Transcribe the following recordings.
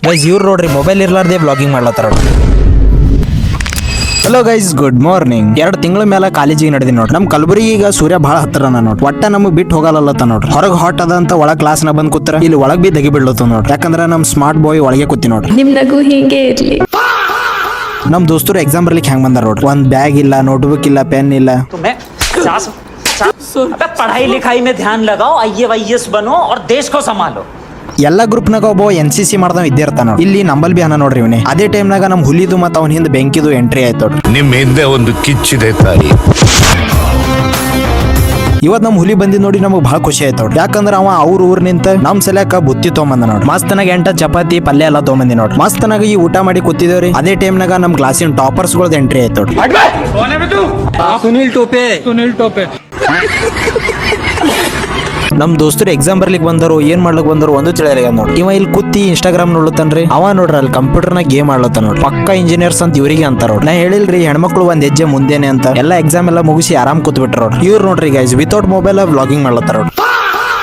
Guys ಇವ್ರು ನೋಡ್ರಿ mobile ಇರ್ಲಾರ್ದೆ ಬ್ಲಾಗಿಂಗ್ ಮಾಡ್ಲತ್ತಾರ. Hello guys, good morning. 2 ತಿಂಗಳ ಮೇಲೆ ಕಾಲೇಜಿಗೆ ನಡೆದಿ ನೋಡ್ರಿ. ನಮ್ ಕಲಬುರಗಿ ಈಗ ಸೂರ್ಯ ಬಹಳ ಹತ್ತಿರ ನೋಡ್ರಿ. ಒಟ್ಟ ನಮಗ್ ಬಿಟ್ಟು ಹೋಗಲ್ಲತ್ತ ನೋಡ್ರಿ. ಹೊರಗ್ ಹಾಟ್ ಅದ ಅಂತ ಒಳಗ್ ಕ್ಲಾಸ್ ನ ಬಂದ್ ಕೂತ್ರ ಇಲ್ಲಿ ಒಳಗ್ ಬಿ ದಗಿ ಬಿಡ್ಲತ್ತ ನೋಡ್ರಿ. ಯಾಕಂದ್ರ ನಮ್ ಸ್ಮಾರ್ಟ್ ಬಾಯ್ ಒಳಗೆ ಕೂತಿ ನೋಡ್ರಿ. ನಿಮ್ ನಗು ಹೀಗೆ ಇರ್ಲಿ. ನಮ್ ದೋಸ್ತರು ಎಕ್ಸಾಮ್ ಬರ್ಲಿಕ್ಕೆ ಹೆಂಗ್ ಬಂದಾರ ನೋಡ್ರಿ. ಒಂದ್ ಬ್ಯಾಗ್ ಇಲ್ಲ, ನೋಟ್ಬುಕ್ ಇಲ್ಲ, ಪೆನ್ ಇಲ್ಲ. पढ़ाई लिखाई में ध्यान लगाओ, IAS बनो और देश को संभालो. ಎಲ್ಲಾ ಗ್ರೂಪ್ ನಾಗ ಒಬ್ಬ NCC ಮಾಡ್ದವ್ ಇದ್ದೇ ಇರ್ತಾನ. ಇಲ್ಲಿ ನಂಬಲ್ ಬಿ ಅನ್ನ ನೋಡ್ರಿ ಇವನೇ. ಅದೇ ಟೈಮ್ ನಾಗ ನಮ್ ಹುಲಿದು ಮತ್ತ ಅವ್ನ ಹಿಂದ್ ಬೆಂಕಿದು ಎಂಟ್ರಿ ಆಯ್ತು ನೋಡ್ರಿ. ನಿಮ್ ಹಿಂದೆ ಒಂದು ಕಿಚ್ಚಿದೆ ತಾಯಿ. ಇವತ್ ನಮ್ ಹುಲಿ ಬಂದಿದ್ ನೋಡಿ ನಮಗ್ ಬಹಳ ಖುಷಿ ಆಯ್ತು ನೋಡ್ರಿ. ಯಾಕಂದ್ರ ಅವ ಅವ್ರ ಊರ್ ನಿಂತ ನಮ್ ಸಲ್ಯಾಕ ಬುತ್ತಿ ತೊಗೊಂಬಂದ ನೋಡ್ರಿ. ಮಸ್ತನಾಗ 8 ಚಪಾತಿ ಪಲ್ಯ ಎಲ್ಲ ತೊಗೊಂಬಂದಿ ನೋಡ್ರಿ. ಮಸ್ತನಾಗ ಈ ಊಟ ಮಾಡಿ ಕೂತಿದೇವ್ರಿ. ಅದೇ ಟೈಮ್ ನಾಗ ನಮ್ ಕ್ಲಾಸಿನ ಟಾಪರ್ಸ್ ಗಳದ್ ಎಂಟ್ರಿ ಆಯ್ತು ನೋಡ್ರಿ. ಸುನಿಲ್ ಟೋಪೆ ನಮ್ ದೋಸ್ತರು ಎಕ್ಸಾಮ್ ಬರ್ಲಿಕ್ಕೆ ಬಂದರು, ಏನ್ ಮಾಡ್ಲಿಕ್ ಬಂದರು ಒಂದು ತಿಳಿಯಲ್ಲ ನೋಡಿ. ಇವ ಇಲ್ಲಿ ಕೂತಿ ಇನ್ಸ್ಟಾಗ್ರಾಮ್ ನೋಡ್ಲತ್ತನ್ರಿ. ಅವ ನೋಡ್ರಿ ಅಲ್ಲಿ ಕಂಪ್ಯೂಟರ್ ನಾಗ ಗೇಮ್ ಆಡ್ಲತ್ತ ನೋಡ್ರಿ. ಪಕ್ಕ ಇಂಜಿನಿಯರ್ಸ್ ಅಂತ ಇವ್ರಿಗೆ ಅಂತಾರ ನೋಡ್ರಿ. ನಾ ಹೇಳಿಲ್ರಿ ಹೆಣ್ಮಕ್ಳು ಒಂದ್ ಹೆಜ್ಜೆ ಮುಂದೆನೆ ಅಂತ. ಎಲ್ಲ ಎಕ್ಸಾಮ್ ಎಲ್ಲ ಮುಗಿಸಿ ಆರಾಮ್ ಕೂತ್ ಬಿಟ್ರ ನೋಡ್ರಿ. ಇವ್ರು ನೋಡ್ರಿ ಗೈಸ್ ವಿತೌಟ್ ಮೊಬೈಲ್ ವ್ಲಾಗಿಂಗ್ ಮಾಡ್ಲತ್ತಾರ ನೋಡ್ರಿ.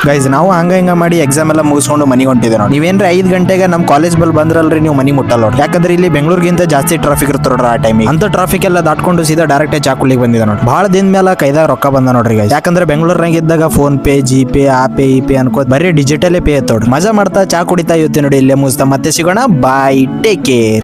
ಗೈಸ್ ನಾವು ಹಂಗ ಹಿಂಗ ಮಾಡಿ ಎಕ್ಸಾಮ್ ಎಲ್ಲ ಮುಗಿಸ್ಕೊಂಡು ಮನಿಗೆ ಹೊಂಟಿದೆ ನೋಡಿ. ನೀವೇನ್ರಿ 5 ಗಂಟೆಗೆ ನಮ್ ಕಾಲೇಜ್ ಬಲ್ ಬಂದ್ರಲ್ರಿ, ನೀವು ಮನಿ ಮುಟ್ಟಲ್ಲ ನೋಡ್ರಿ. ಯಾಕಂದ್ರೆ ಇಲ್ಲಿ ಬೆಂಗಳೂರಿಗಿಂತ ಜಾಸ್ತಿ ಟ್ರಾಫಿಕ್ ಇರ್ತಾರ ನೋಡ್ರಿ ಆ ಟೈಮಿಗೆ. ಅಂತ ಟ್ರಾಫಿಕ್ ಎಲ್ಲ ದಾಟ್ಕೊಂಡು ಸೀದಾ ಡೈರೆಕ್ಟ್ ಚಾಕುಲಿಗೆ ಬಂದಿದೆ ನೋಡಿ. ಬಹಳ ದಿನ ಮೇಲೆ ಕೈದಾಗ ರೊಕ್ಕ ಬಂದ ನೋಡ್ರಿ ಗೈಸ್. ಯಾಕಂದ್ರೆ ಬೆಂಗಳೂರಿನಾಗ ಇದ್ದಾಗ ಫೋನ್ ಪೇ, ಜಿಪೇ, ಆ ಪೇ ಈ ಪೇ ಅನ್ಕೋತ ಬರೀ ಡಿಜಿಟಲ್ ಪೇ ಐತ್ ನೋಡ್ರಿ. ಮಜಾ ಮಾಡ್ತಾ ಚಾ ಕುಡಿತಾ ಇರ್ತೀವಿ ನೋಡಿ. ಇಲ್ಲೇ ಮುಗಿಸ್ತಾ ಮತ್ತೆ ಸಿಗೋಣ. ಬಾಯ್, ಟೇಕ್ ಕೇರ್.